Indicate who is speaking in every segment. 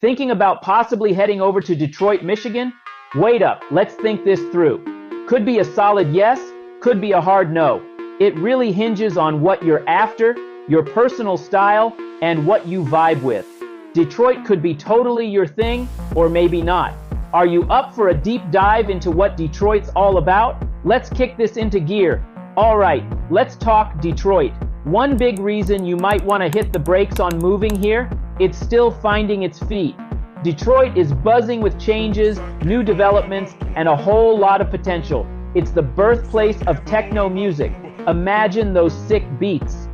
Speaker 1: Thinking about possibly heading over to Detroit, Michigan? Wait up, let's think this through. Could be a solid yes, could be a hard no. It really hinges on what you're after, your personal style, and what you vibe with. Detroit could be totally your thing, or maybe not. Are you up for a deep dive into what Detroit's all about? Let's kick this into gear. All right, let's talk Detroit. One big reason you might want to hit the brakes on moving here, it's still finding its feet. Detroit is buzzing with changes, new developments, and a whole lot of potential. It's the birthplace of techno music. Imagine those sick beats.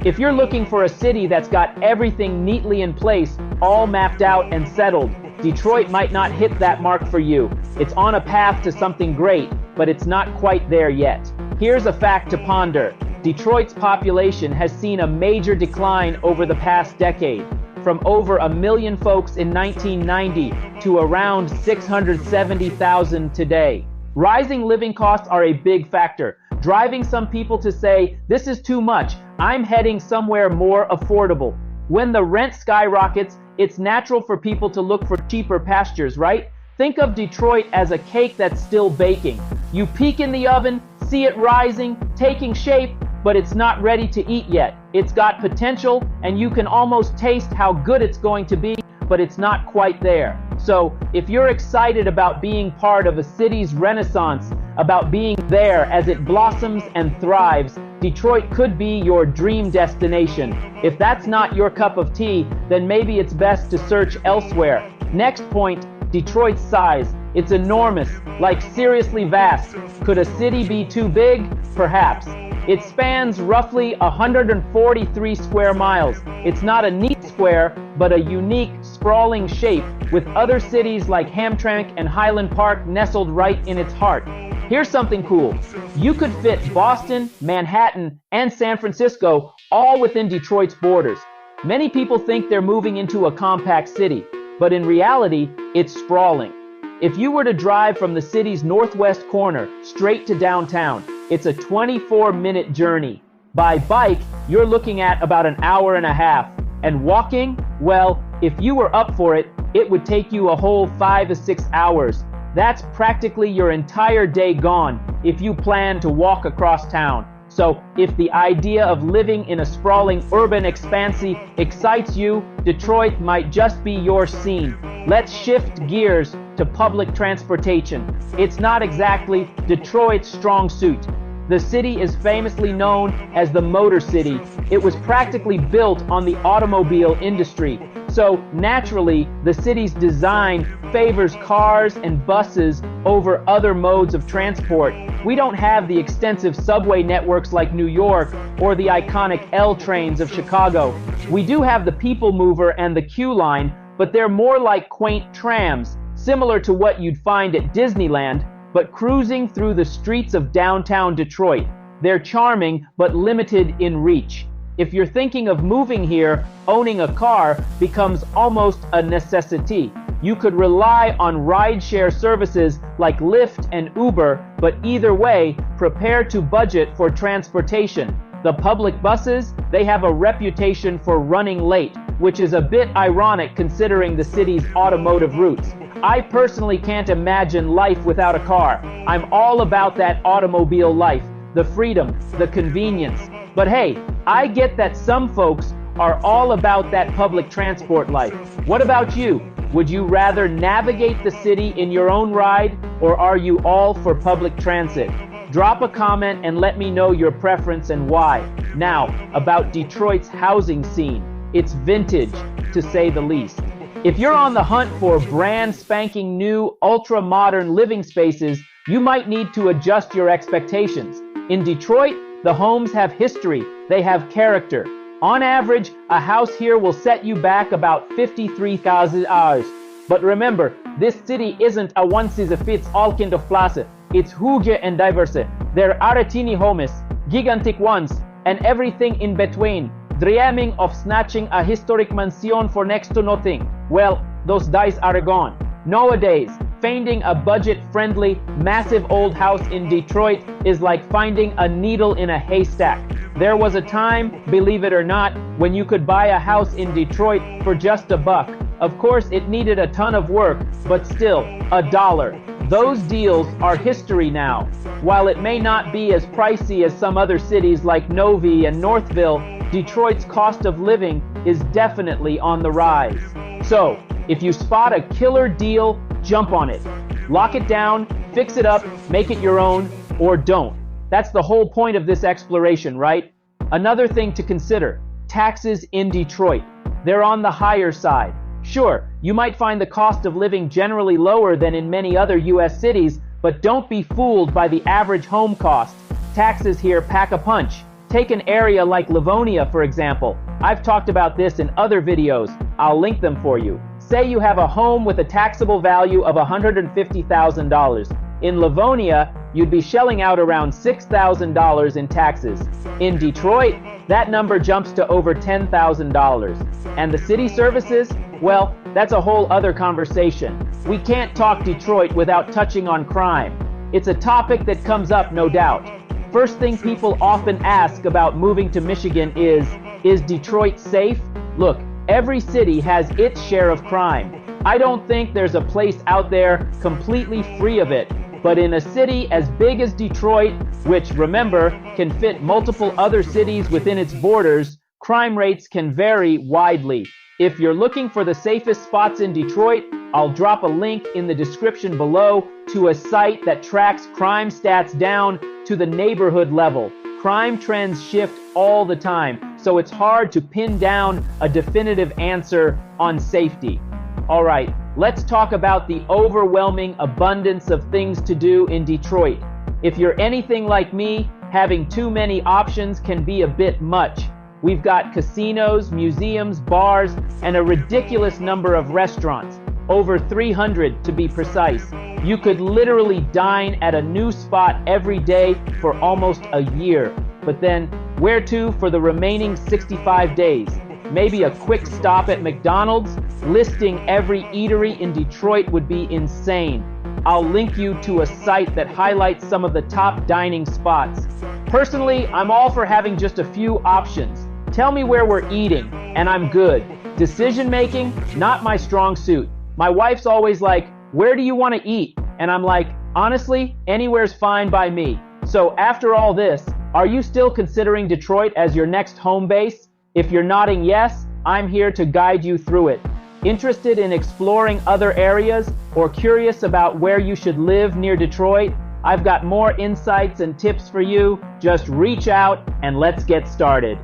Speaker 1: If you're looking for a city that's got everything neatly in place, all mapped out and settled, Detroit might not hit that mark for you. It's on a path to something great, but it's not quite there yet. Here's a fact to ponder. Detroit's population has seen a major decline over the past decade, from over 1 million folks in 1990 to around 670,000 today. Rising living costs are a big factor, driving some people to say, this is too much, I'm heading somewhere more affordable. When the rent skyrockets, it's natural for people to look for cheaper pastures, right? Think of Detroit as a cake that's still baking. You peek in the oven, see it rising, taking shape, but it's not ready to eat yet. It's got potential, and you can almost taste how good it's going to be, but it's not quite there. So, if you're excited about being part of a city's renaissance, about being there as it blossoms and thrives, Detroit could be your dream destination. If that's not your cup of tea, then maybe it's best to search elsewhere. Next point, Detroit's size. It's enormous, like seriously vast. Could a city be too big? Perhaps. It spans roughly 143 square miles. It's not a neat square, but a unique, sprawling shape, with other cities like Hamtramck and Highland Park nestled right in its heart. Here's something cool. You could fit Boston, Manhattan, and San Francisco all within Detroit's borders. Many people think they're moving into a compact city, but in reality, it's sprawling. If you were to drive from the city's northwest corner straight to downtown, it's a 24-minute journey. By bike, you're looking at about an hour and a half. And walking, well, if you were up for it, it would take you a whole 5 to 6 hours. That's practically your entire day gone if you plan to walk across town. So if the idea of living in a sprawling urban expanse excites you, Detroit might just be your scene. Let's shift gears to public transportation. It's not exactly Detroit's strong suit. The city is famously known as the Motor City. It was practically built on the automobile industry. So naturally, the city's design favors cars and buses over other modes of transport. We don't have the extensive subway networks like New York or the iconic L trains of Chicago. We do have the People Mover and the Q line, but they're more like quaint trams, similar to what you'd find at Disneyland, but cruising through the streets of downtown Detroit. They're charming, but limited in reach. If you're thinking of moving here, owning a car becomes almost a necessity. You could rely on rideshare services like Lyft and Uber, but either way, prepare to budget for transportation. The public buses, they have a reputation for running late, which is a bit ironic considering the city's automotive roots. I personally can't imagine life without a car. I'm all about that automobile life, the freedom, the convenience. But hey, I get that some folks are all about that public transport life. What about you? Would you rather navigate the city in your own ride, or are you all for public transit? Drop a comment and let me know your preference and why. Now, about Detroit's housing scene. It's vintage, to say the least. If you're on the hunt for brand spanking new, ultra-modern living spaces, you might need to adjust your expectations. In Detroit, the homes have history, they have character. On average, a house here will set you back about $53,000. But remember, this city isn't a one-size-fits-all kind of place. It's huge and diverse. There are teeny homes, gigantic ones, and everything in between. Dreaming of snatching a historic mansion for next to nothing. Well, those days are gone. Nowadays, finding a budget-friendly, massive old house in Detroit is like finding a needle in a haystack. There was a time, believe it or not, when you could buy a house in Detroit for just $1. Of course, it needed a ton of work, but still, $1. Those deals are history now. While it may not be as pricey as some other cities like Novi and Northville, Detroit's cost of living is definitely on the rise. So, if you spot a killer deal, jump on it. Lock it down, fix it up, make it your own, or don't. That's the whole point of this exploration, right? Another thing to consider, taxes in Detroit. They're on the higher side. Sure, you might find the cost of living generally lower than in many other U.S. cities, but don't be fooled by the average home cost. Taxes here pack a punch. Take an area like Livonia, for example. I've talked about this in other videos. I'll link them for you. Say you have a home with a taxable value of $150,000. In Livonia, you'd be shelling out around $6,000 in taxes. In Detroit, that number jumps to over $10,000. And the city services? Well, that's a whole other conversation. We can't talk Detroit without touching on crime. It's a topic that comes up, no doubt. First thing people often ask about moving to Michigan is Detroit safe? Look, every city has its share of crime. I don't think there's a place out there completely free of it. But in a city as big as Detroit, which, remember, can fit multiple other cities within its borders, crime rates can vary widely. If you're looking for the safest spots in Detroit, I'll drop a link in the description below to a site that tracks crime stats down to the neighborhood level. Crime trends shift all the time, so it's hard to pin down a definitive answer on safety. All right, let's talk about the overwhelming abundance of things to do in Detroit. If you're anything like me, having too many options can be a bit much. We've got casinos, museums, bars, and a ridiculous number of restaurants, over 300 to be precise. You could literally dine at a new spot every day for almost a year. But then, where to for the remaining 65 days? Maybe a quick stop at McDonald's? Listing every eatery in Detroit would be insane. I'll link you to a site that highlights some of the top dining spots. Personally, I'm all for having just a few options. Tell me where we're eating, and I'm good. Decision making, not my strong suit. My wife's always like, where do you want to eat? And I'm like, honestly, anywhere's fine by me. So after all this, are you still considering Detroit as your next home base? If you're nodding yes, I'm here to guide you through it. Interested in exploring other areas or curious about where you should live near Detroit? I've got more insights and tips for you. Just reach out and let's get started.